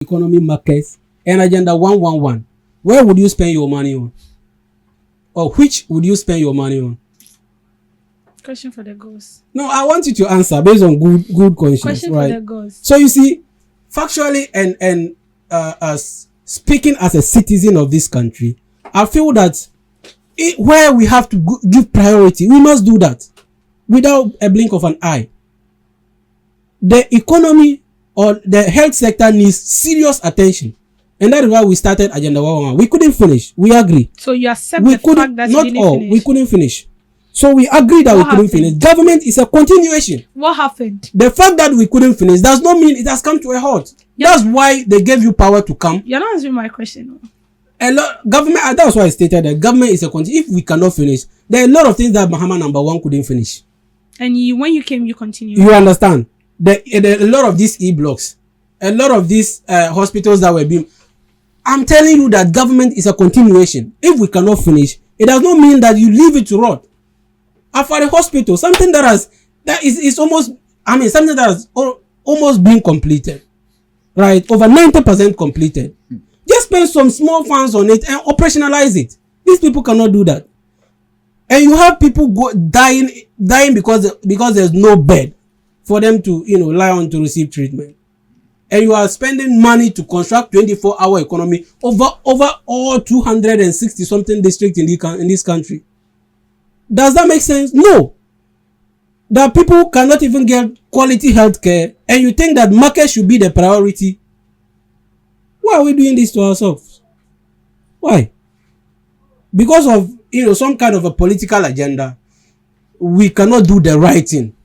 economy, markets, and Agenda 111, where would you spend your money on? Or which would you spend your money on? Question for the ghost. No, I want you to answer based on good conscience. Question right? for the ghost. So you see, factually and as speaking as a citizen of this country, I feel that where we have to give priority, we must do that without a blink of an eye. The economy or the health sector needs serious attention. And that is why we started Agenda 111. We couldn't finish. We agree. So you accept the fact that not you didn't all. finish? We couldn't finish. So we agreed that we couldn't finish. Government is a continuation. What happened? The fact that we couldn't finish does not mean it has come to a halt. Yeah. That's why they gave you power to come. You're not answering my question. Government, that's why I stated that government is a continuation. If we cannot finish, there are a lot of things that Mahama number 1 couldn't finish. And when you came, you continued. You understand? A lot of these e-blocks, a lot of these hospitals that were being... I'm telling you that government is a continuation. If we cannot finish, it does not mean that you leave it to rot. And for the hospital, something that is almost, something that has almost been completed, right? Over 90% completed. Just spend some small funds on it and operationalize it. These people cannot do that. And you have people dying because there's no bed for them to, lie on to receive treatment. And you are spending money to construct 24-hour economy over all 260 something districts in this country. Does that make sense? No. That people cannot even get quality healthcare, and you think that market should be the priority. Why are we doing this to ourselves? Why? Because of some kind of a political agenda. We cannot do the right thing.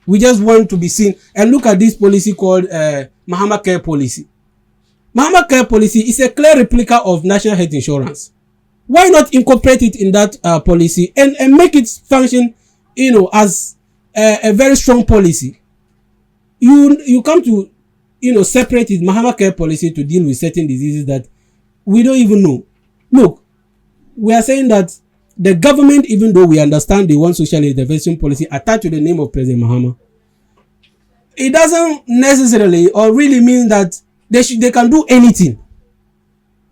We just want to be seen. And look at this policy called Mahama Care Policy. Mahama Care Policy is a clear replica of National Health Insurance. Why not incorporate it in that policy and make it function, as a very strong policy? You come to, separate it, Mahama Care Policy, to deal with certain diseases that we don't even know. Look, we are saying that the government, even though we understand they want social intervention policy attached to the name of President Mahama, it doesn't necessarily or really mean that they can do anything.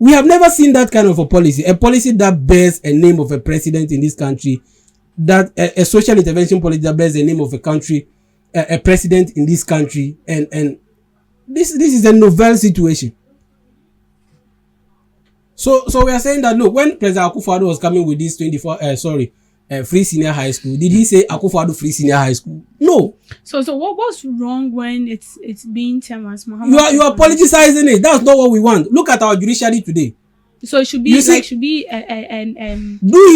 We have never seen that kind of a policy that bears a name of a president in this country, that a social intervention policy that bears the name of a country, a president in this country, and this is a novel situation. So we are saying that, look, when President Akufo-Addo was coming with this free senior high school, did he say Akufo-Addo free senior high school? No. So what's wrong when it's being termed as Muhammad? You are politicizing it. That's not what we want. Look at our judiciary today. So it should be do